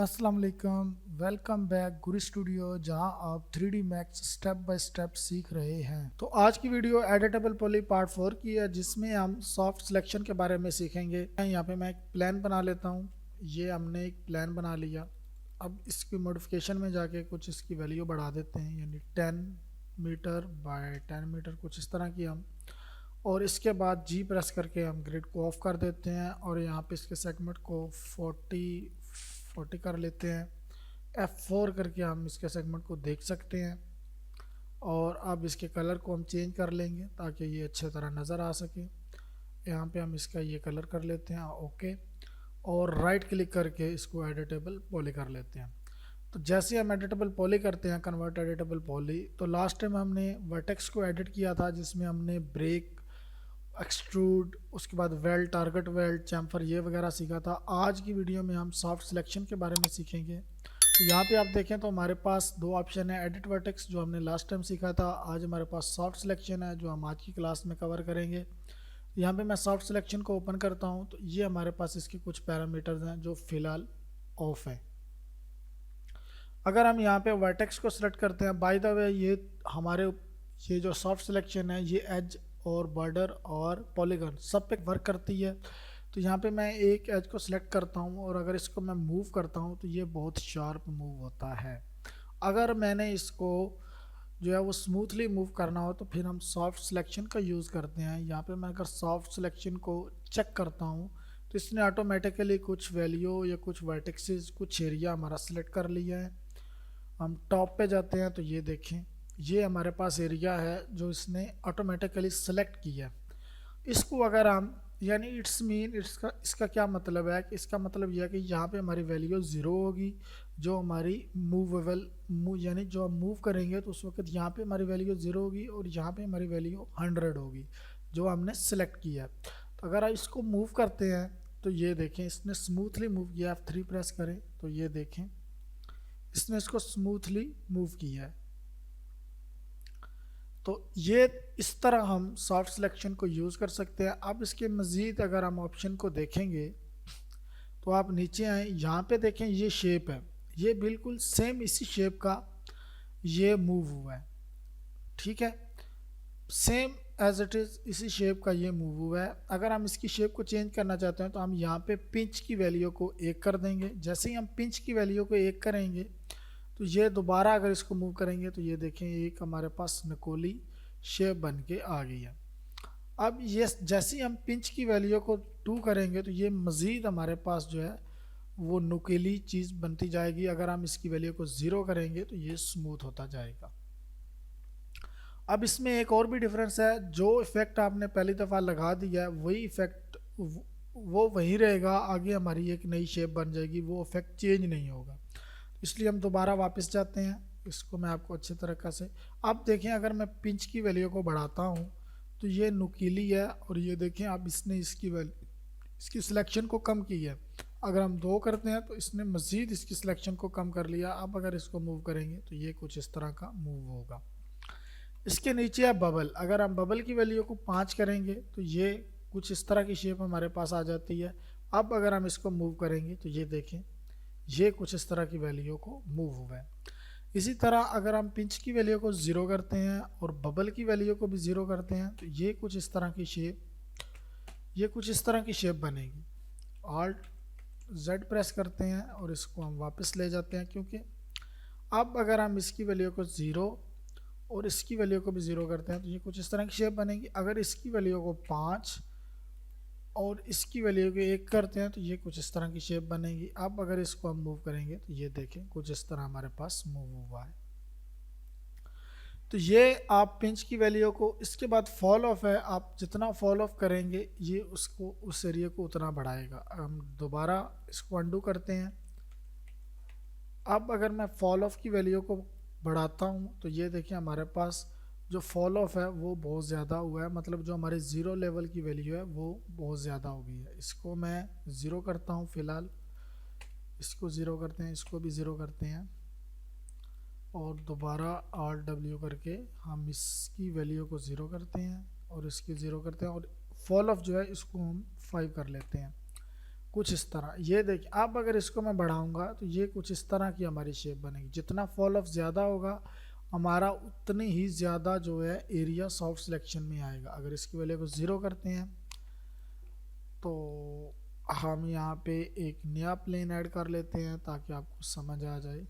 अस्सलाम वालेकुम, welcome back गुरु studio, जहां आप 3D max step by step सीख रहे हैं। तो आज की वीडियो एडिटेबल पॉली पार्ट 4 की है, जिसमें हम सॉफ्ट सिलेक्शन के बारे में सीखेंगे। यहाँ पे मैं एक प्लान बना लेता हूँ। ये हमने एक प्लान बना लिया। अब इसकी मॉडिफिकेशन में जाके कुछ इसकी वैल्यू बढ़ा देते हैं, यानी 10 मीटर बाय 10 मीटर कुछ इस तरह की हम। और इसके बाद जी प्रेस करके हम ग्रिड को ऑफ कर देते हैं और यहाँ पे इसके सेगमेंट को 40 कर लेते हैं। F4 करके हम इसके सेगमेंट को देख सकते हैं। और अब इसके कलर को हम चेंज कर लेंगे ताकि ये अच्छे तरह नज़र आ सके। यहाँ पे हम इसका ये कलर कर लेते हैं ओके, और राइट क्लिक करके इसको एडिटेबल पॉली कर लेते हैं। तो जैसे हम एडिटेबल पॉली करते हैं, कन्वर्ट एडिटेबल पॉली, तो लास्ट टाइम हमने वर्टेक्स को एडिट किया था, जिसमें हमने ब्रेक, एक्सट्रूड, उसके बाद वेल्ड, टारगेट वेल्ड, चैम्फर, ये वगैरह सीखा था। आज की वीडियो में हम सॉफ्ट सिलेक्शन के बारे में सीखेंगे। तो यहाँ पे आप देखें तो हमारे पास दो ऑप्शन है, एडिट वर्टेक्स जो हमने लास्ट टाइम सीखा था, आज हमारे पास सॉफ्ट सिलेक्शन है जो हम आज की क्लास में कवर करेंगे। यहाँ पे मैं सॉफ्ट सिलेक्शन को ओपन करता हूँ, तो ये हमारे पास इसके कुछ पैरामीटर्स हैं जो फ़िलहाल ऑफ हैं। अगर हम यहाँ पे वर्टेक्स को सिलेक्ट करते हैं, बाय द वे ये जो सॉफ्ट सिलेक्शन है ये एज और बॉर्डर और पॉलीगन सब पे वर्क करती है। तो यहाँ पे मैं एक एज को सिलेक्ट करता हूँ और अगर इसको मैं मूव करता हूँ तो ये बहुत शार्प मूव होता है। अगर मैंने इसको जो है वो स्मूथली मूव करना हो तो फिर हम सॉफ्ट सिलेक्शन का यूज़ करते हैं। यहाँ पे मैं अगर सॉफ्ट सिलेक्शन को चेक करता हूँ तो इसने ऑटोमेटिकली कुछ वैल्यू या कुछ वर्टेक्सेस, कुछ एरिया हमारा सिलेक्ट कर लिया है। हम टॉप पे जाते हैं तो ये देखें, ये हमारे पास एरिया है जो इसने ऑटोमेटिकली सेलेक्ट किया। इसको अगर हम यानी इसका क्या मतलब है कि इसका मतलब यह है कि यहाँ पे हमारी वैल्यू ज़ीरो होगी, जो हमारी यानी जो हम मूव करेंगे तो उस वक्त यहाँ पे हमारी वैल्यू ज़ीरो होगी और यहाँ पे हमारी वैल्यू 100 होगी जो हमने सेलेक्ट किया। तो अगर आप इसको मूव करते हैं तो ये देखें इसने स्मूथली मूव किया। F3 प्रेस करें तो ये देखें इसने इसको स्मूथली मूव किया है। तो ये इस तरह हम सॉफ्ट सिलेक्शन को यूज़ कर सकते हैं। अब इसके मज़ीद अगर हम ऑप्शन को देखेंगे तो आप नीचे आए, यहाँ पे देखें ये शेप है, ये बिल्कुल सेम इसी शेप का ये मूव हुआ है। ठीक है, सेम एज इट इज़ इसी शेप का ये मूव हुआ है। अगर हम इसकी शेप को चेंज करना चाहते हैं तो हम यहाँ पे पिंच की वैल्यू को 1 कर देंगे। जैसे ही हम पिंच की वैल्यू को 1 करेंगे तो ये दोबारा अगर इसको मूव करेंगे तो ये देखें एक हमारे पास नकोली शेप बन के आ गई है। अब ये जैसे ही हम पिंच की वैल्यू को 2 करेंगे तो ये मज़ीद हमारे पास जो है वो नुकीली चीज़ बनती जाएगी। अगर हम इसकी वैल्यू को 0 करेंगे तो ये स्मूथ होता जाएगा। अब इसमें एक और भी डिफरेंस है, जो इफ़ेक्ट आपने पहली दफ़ा लगा दिया है वही इफ़ेक्ट वो वही रहेगा, आगे हमारी एक नई शेप बन जाएगी, वो इफ़ेक्ट चेंज नहीं होगा। इसलिए हम दोबारा वापस जाते हैं। इसको मैं आपको अच्छी तरीक़ा से अब देखें, अगर मैं पिंच की वैल्यू को बढ़ाता हूँ तो ये नुकीली है और ये देखें अब इसने इसकी सिलेक्शन को कम की है। अगर हम 2 करते हैं तो इसने मज़ीद इसकी सिलेक्शन को कम कर लिया। अब अगर इसको मूव करेंगे तो ये कुछ इस तरह का मूव होगा। इसके नीचे है बबल। अगर हम बबल की वैल्यू को 5 करेंगे तो ये कुछ इस तरह की शेप हमारे पास आ जाती है। अब अगर हम इसको मूव करेंगे तो ये देखें ये कुछ इस तरह की वैल्यू को मूव हुआ है। इसी तरह अगर हम पिंच की वैल्यू को 0 करते हैं और बबल की वैल्यू को भी 0 करते हैं तो ये कुछ इस तरह की शेप बनेगी। Alt Z प्रेस करते हैं और इसको हम वापस ले जाते हैं, क्योंकि अब अगर हम इसकी वैल्यू को 0 और इसकी वैल्यू को भी 0 करते हैं तो ये कुछ इस तरह की शेप बनेगी। अगर इसकी वैल्यू को 5 और इसकी वैल्यू को 1 करते हैं तो ये कुछ इस तरह की शेप बनेगी। अब अगर इसको हम मूव करेंगे तो ये देखें कुछ इस तरह हमारे पास मूव हुआ है। तो ये आप पिंच की वैल्यू को, इसके बाद फॉल ऑफ है, आप जितना फॉल ऑफ करेंगे ये उसको उस एरिया को उतना बढ़ाएगा। हम दोबारा इसको अंडू करते हैं। अब अगर मैं फॉल ऑफ की वैल्यू को बढ़ाता हूँ तो ये देखिए हमारे पास जो फॉल ऑफ है वो बहुत ज़्यादा हुआ है, मतलब जो हमारे 0 लेवल की वैल्यू है वो बहुत ज़्यादा हो गई है। इसको मैं 0 करता हूँ फ़िलहाल, इसको 0 करते हैं, इसको भी 0 करते हैं और दोबारा Alt W करके हम इसकी वैल्यू को 0 करते हैं और इसकी 0 करते हैं और फॉल ऑफ जो है इसको हम 5 कर लेते हैं। कुछ इस तरह। ये देखिए अब अगर इसको मैं बढ़ाऊंगा तो ये कुछ इस तरह की हमारी शेप बनेगी। जितना फॉल ऑफ ज़्यादा होगा हमारा उतनी ही ज़्यादा जो है एरिया सॉफ्ट सिलेक्शन में आएगा। अगर इसकी वैल्यू को 0 करते हैं तो हम यहाँ पे एक नया प्लेन ऐड कर लेते हैं ताकि आपको समझ आ जाए।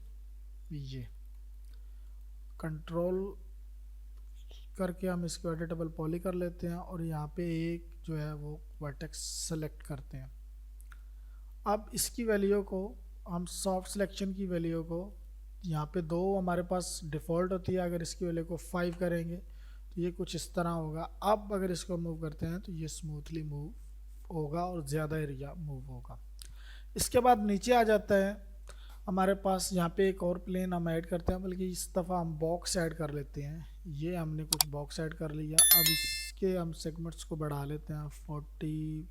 ये कंट्रोल करके हम इसको एडिटेबल पॉली कर लेते हैं और यहाँ पे एक जो है वो वर्टेक्स सेलेक्ट करते हैं। अब इसकी वैल्यू को हम सॉफ्ट सिलेक्शन की वैल्यू को यहाँ पे 2 हमारे पास डिफ़ॉल्ट होती है, अगर इसकी वैल्यू को 5 करेंगे तो ये कुछ इस तरह होगा। अब अगर इसको मूव करते हैं तो ये स्मूथली मूव होगा और ज़्यादा एरिया मूव होगा। इसके बाद नीचे आ जाता है हमारे पास, यहाँ पे एक और प्लेन हम ऐड करते हैं, बल्कि इस दफ़ा हम बॉक्स ऐड कर लेते हैं। ये हमने कुछ बॉक्स ऐड कर लिया। अब इसके हम सेगमेंट्स को बढ़ा लेते हैं 40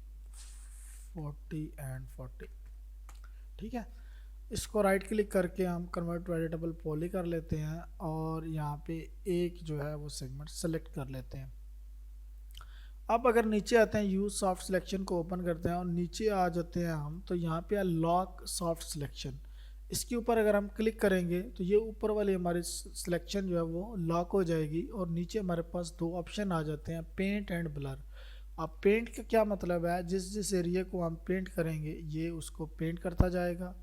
40 एंड 40। ठीक है, इसको राइट क्लिक करके हम कन्वर्ट टू एडिटेबल पॉली कर लेते हैं और यहाँ पे एक जो है वो सेगमेंट सेलेक्ट कर लेते हैं। अब अगर नीचे आते हैं यूज सॉफ्ट सिलेक्शन को ओपन करते हैं और नीचे आ जाते हैं हम, तो यहाँ पे है लॉक सॉफ्ट सिलेक्शन। इसके ऊपर अगर हम क्लिक करेंगे तो ये ऊपर वाली हमारी सिलेक्शन जो है वो लॉक हो जाएगी और नीचे हमारे पास 2 ऑप्शन आ जाते हैं, पेंट एंड ब्लर। अब पेंट का क्या मतलब है, जिस जिस एरिया को हम पेंट करेंगे ये उसको पेंट करता जाएगा।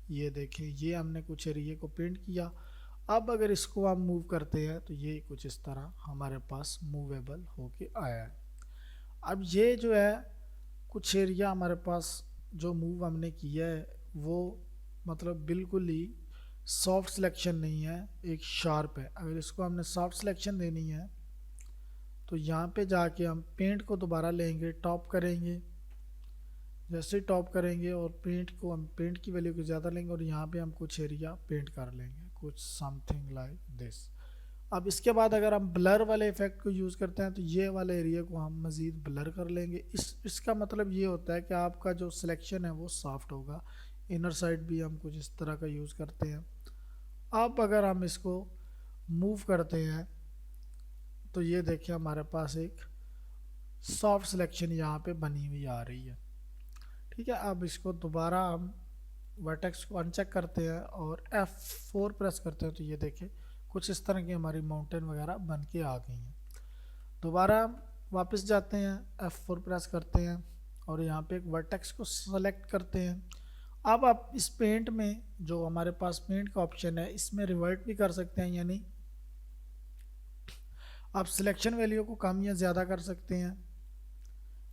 ये देखें ये हमने कुछ एरिया को पेंट किया। अब अगर इसको हम मूव करते हैं तो ये कुछ इस तरह हमारे पास मूवेबल होके आया है। अब ये जो है कुछ एरिया हमारे पास जो मूव हमने किया है वो मतलब बिल्कुल ही सॉफ्ट सिलेक्शन नहीं है, एक शार्प है। अगर इसको हमने सॉफ्ट सिलेक्शन देनी है तो यहाँ पे जाके हम पेंट को दोबारा लेंगे, टॉप करेंगे। जैसे टॉप करेंगे और पेंट को हम पेंट की वैल्यू को ज़्यादा लेंगे और यहाँ पे हम कुछ एरिया पेंट कर लेंगे, कुछ समथिंग लाइक दिस। अब इसके बाद अगर हम ब्लर वाले इफेक्ट को यूज़ करते हैं तो ये वाले एरिया को हम मज़ीद ब्लर कर लेंगे। इसका मतलब ये होता है कि आपका जो सिलेक्शन है वो सॉफ्ट होगा। इनर साइड भी हम कुछ इस तरह का यूज़ करते हैं। अब अगर हम इसको मूव करते हैं तो ये देखिए हमारे पास एक सॉफ्ट सिलेक्शन यहाँ पे बनी हुई आ रही है। ठीक है, अब इसको दोबारा हम वर्टेक्स को अनचेक करते हैं और F4 प्रेस करते हैं तो ये देखिए कुछ इस तरह की हमारी माउंटेन वगैरह बन के आ गई हैं। दोबारा हम वापस जाते हैं, F4 प्रेस करते हैं और यहाँ पे एक वर्टेक्स को सेलेक्ट करते हैं। अब आप इस पेंट में जो हमारे पास पेंट का ऑप्शन है इसमें रिवर्ट भी कर सकते हैं, यानी आप सिलेक्शन वैल्यू को कम या ज़्यादा कर सकते हैं।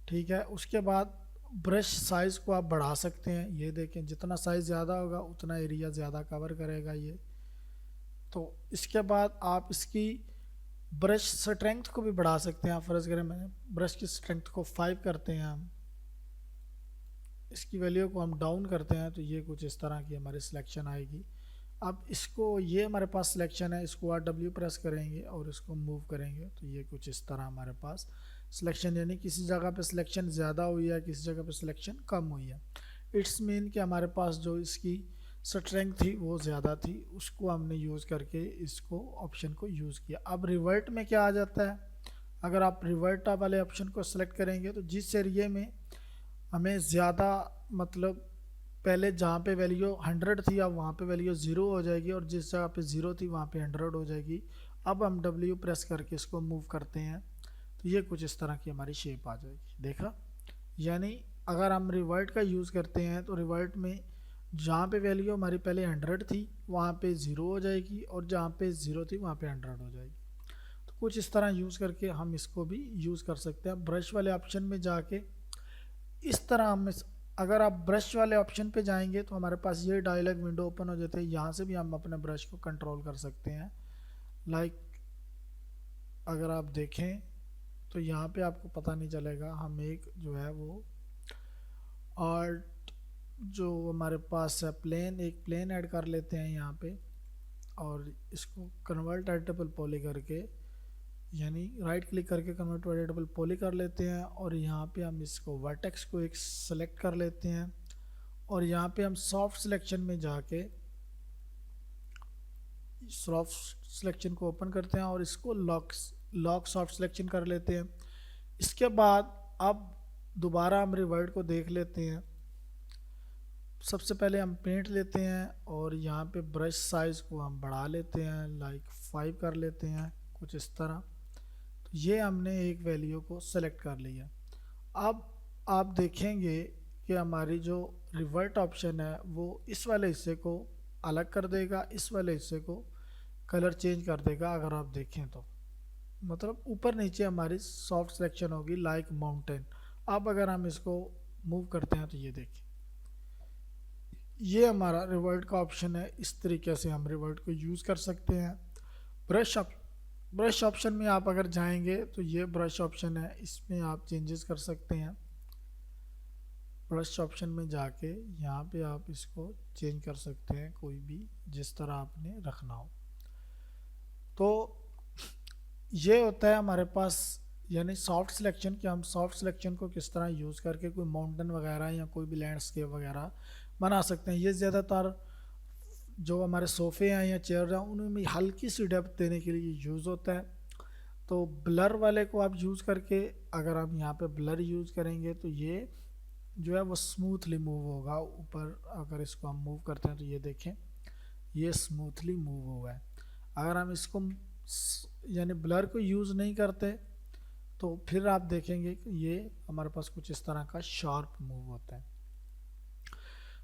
ठीक है, उसके बाद ब्रश साइज़ को आप बढ़ा सकते हैं। ये देखें जितना साइज़ ज़्यादा होगा उतना एरिया ज़्यादा कवर करेगा ये। तो इसके बाद आप इसकी ब्रश स्ट्रेंथ को भी बढ़ा सकते हैं। आप फ़र्ज़ करें मैंने ब्रश की स्ट्रेंथ को 5 करते हैं, हम इसकी वैल्यू को हम डाउन करते हैं तो ये कुछ इस तरह की हमारी सिलेक्शन आएगी। अब इसको ये हमारे पास सिलेक्शन है, इसको R W प्रेस करेंगे और इसको मूव करेंगे तो ये कुछ इस तरह हमारे पास सिलेक्शन, यानी किसी जगह पे सिलेक्शन ज़्यादा हुई है, किसी जगह पे सिलेक्शन कम हुई है। इट्स मीन कि हमारे पास जो इसकी स्ट्रेंथ थी वो ज़्यादा थी, उसको हमने यूज़ करके इसको ऑप्शन को यूज़ किया। अब रिवर्ट में क्या आ जाता है, अगर आप रिवर्ट वाले ऑप्शन को सिलेक्ट करेंगे तो जिस एरिए में हमें ज़्यादा मतलब पहले जहाँ पे वैल्यू 100 थी अब वहाँ पे वैल्यू 0 हो जाएगी और जिस जगह पे 0 थी वहाँ पे 100 हो जाएगी। अब हम W प्रेस करके इसको मूव करते हैं तो ये कुछ इस तरह की हमारी शेप आ जाएगी। देखा, यानी अगर हम रिवर्ट का यूज़ करते हैं तो रिवर्ट में जहाँ पे वैल्यू हमारी पहले 100 थी वहाँ पे 0 हो जाएगी और जहाँ पे 0 थी वहाँ पे 100 हो जाएगी। तो कुछ इस तरह यूज़ करके हम इसको भी यूज़ कर सकते हैं। ब्रश वाले ऑप्शन में जाके इस तरह हम अगर आप ब्रश वाले ऑप्शन पे जाएंगे तो हमारे पास ये डायलॉग विंडो ओपन हो जाते हैं। यहाँ से भी हम अपने ब्रश को कंट्रोल कर सकते हैं। लाइक अगर आप देखें तो यहाँ पे आपको पता नहीं चलेगा, हम एक जो है वो आर्ट जो हमारे पास है प्लेन, एक प्लेन ऐड कर लेते हैं यहाँ पे और इसको कन्वर्ट एडिटेबल पॉली करके, यानी राइट क्लिक करके कन्वर्ट टू एडिटेबल पॉली कर लेते हैं और यहाँ पे हम इसको वर्टेक्स को एक सेलेक्ट कर लेते हैं और यहाँ पे हम सॉफ्ट सिलेक्शन में जाके सॉफ्ट सिलेक्शन को ओपन करते हैं और इसको लॉक सॉफ्ट सिलेक्शन कर लेते हैं। इसके बाद अब दोबारा हम रिवर्ट को देख लेते हैं सबसे पहले हम पेंट लेते हैं और यहाँ पे ब्रश साइज़ को हम बढ़ा लेते हैं, लाइक 5 कर लेते हैं कुछ इस तरह। तो ये हमने एक वैल्यू को सेलेक्ट कर लिया। अब आप देखेंगे कि हमारी जो रिवर्ट ऑप्शन है वो इस वाले हिस्से को अलग कर देगा, इस वाले हिस्से को कलर चेंज कर देगा। अगर आप देखें तो मतलब ऊपर नीचे हमारी सॉफ्ट सिलेक्शन होगी लाइक माउंटेन। अब अगर हम इसको मूव करते हैं तो ये देखिए, ये हमारा रिवर्ट का ऑप्शन है। इस तरीके से हम रिवर्ट को यूज़ कर सकते हैं। ब्रश ऑप्शन में आप अगर जाएंगे तो ये ब्रश ऑप्शन है, इसमें आप चेंजेस कर सकते हैं। ब्रश ऑप्शन में जाके यहाँ पे आप इसको चेंज कर सकते हैं, कोई भी जिस तरह आपने रखना हो। तो ये होता है हमारे पास यानी सॉफ्ट सिलेक्शन, कि हम सॉफ्ट सिलेक्शन को किस तरह यूज़ करके कोई माउंटेन वगैरह या कोई भी लैंडस्केप वगैरह बना सकते हैं। ये ज़्यादातर जो हमारे सोफ़े हैं या चेयर हैं उनमें हल्की सी डेप्थ देने के लिए यूज़ होता है। तो ब्लर वाले को आप यूज़ करके अगर हम यहाँ पे ब्लर यूज़ करेंगे तो ये जो है वो स्मूथली मूव होगा ऊपर। अगर इसको हम मूव करते हैं तो ये देखें, ये स्मूथली मूव हुआ है। अगर हम इसको यानी ब्लर को यूज़ नहीं करते तो फिर आप देखेंगे कि ये हमारे पास कुछ इस तरह का शार्प मूव होता है।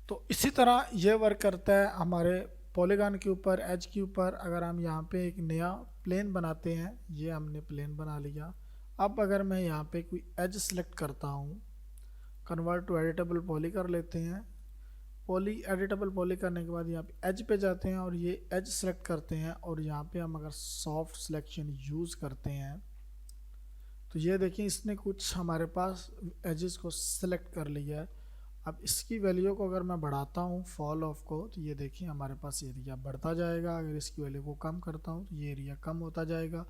तो इसी तरह ये वर्क करता है हमारे पॉलीगॉन के ऊपर, एज के ऊपर। अगर हम यहाँ पे एक नया प्लेन बनाते हैं, ये हमने प्लेन बना लिया। अब अगर मैं यहाँ पे कोई एज सेलेक्ट करता हूँ, कन्वर्ट टू एडिटेबल पॉली कर लेते हैं। पॉली एडिटेबल पॉली करने के बाद यहाँ पे एज पे जाते हैं और ये एज सेलेक्ट करते हैं और यहाँ पे हम अगर सॉफ्ट सिलेक्शन यूज़ करते हैं तो ये देखिए इसने कुछ हमारे पास एजेस को सिलेक्ट कर लिया है। अब इसकी वैल्यू को अगर मैं बढ़ाता हूँ फॉल ऑफ को तो ये देखिए हमारे पास एरिया बढ़ता जाएगा। अगर इसकी वैल्यू को कम करता हूँ तो ये एरिया कम होता जाएगा।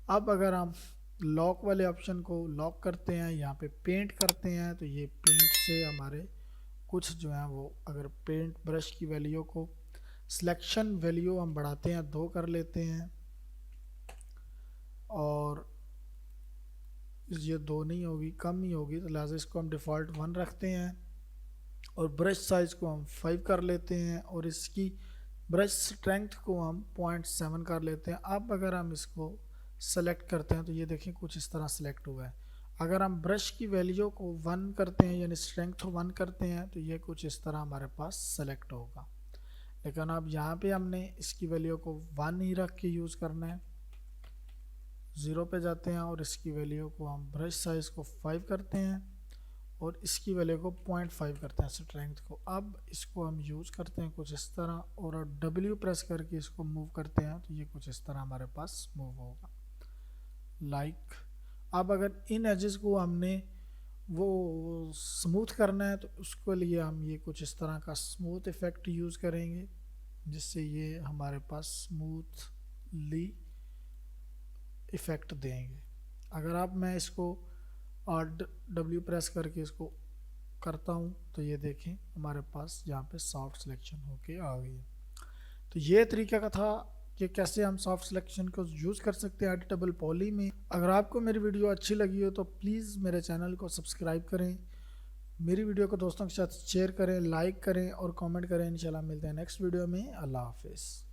अब अगर हम लॉक वाले ऑप्शन को लॉक करते हैं, यहाँ पे पेंट करते हैं, तो ये पेंट से हमारे कुछ जो है वो, अगर पेंट ब्रश की वैल्यू को सिलेक्शन वैल्यू हम बढ़ाते हैं 2 कर लेते हैं और ये 2 नहीं होगी, कम ही होगी, तो लिहाजा इसको हम डिफ़ॉल्ट 1 रखते हैं और ब्रश साइज़ को हम 5 कर लेते हैं और इसकी ब्रश स्ट्रेंथ को हम 0.7 कर लेते हैं। अब अगर हम इसको सेलेक्ट करते हैं तो ये देखें कुछ इस तरह सेलेक्ट हुआ है। अगर हम ब्रश की वैल्यू को 1 करते हैं यानी स्ट्रेंथ को 1 करते हैं तो ये कुछ इस तरह हमारे पास सेलेक्ट होगा। लेकिन अब यहाँ पे हमने इसकी वैल्यू को 1 ही रख के यूज़ करना है। 0 पे जाते हैं और इसकी वैल्यू को हम ब्रश साइज़ को 5 करते हैं और इसकी वैल्यू को 0.5 करते हैं स्ट्रेंथ को। अब इसको हम यूज़ करते हैं कुछ इस तरह और W प्रेस करके इसको मूव करते हैं तो ये कुछ इस तरह हमारे पास मूव होगा लाइक। अब अगर इन एजेस को हमने वो स्मूथ करना है तो उसके लिए हम ये कुछ इस तरह का स्मूथ इफ़ेक्ट यूज़ करेंगे जिससे ये हमारे पास स्मूथली इफ़ेक्ट देंगे। अगर आप मैं इसको और W प्रेस करके इसको करता हूँ तो ये देखें हमारे पास यहाँ पे सॉफ्ट सिलेक्शन होके आ गई है। तो ये तरीका का था कि कैसे हम सॉफ्ट सिलेक्शन को यूज़ कर सकते हैं एडिटेबल पॉली में। अगर आपको मेरी वीडियो अच्छी लगी हो तो प्लीज़ मेरे चैनल को सब्सक्राइब करें, मेरी वीडियो को दोस्तों के साथ शेयर करें, लाइक करें और कमेंट करें। इंशाल्लाह मिलते हैं नेक्स्ट वीडियो में। अल्लाह हाफिज़।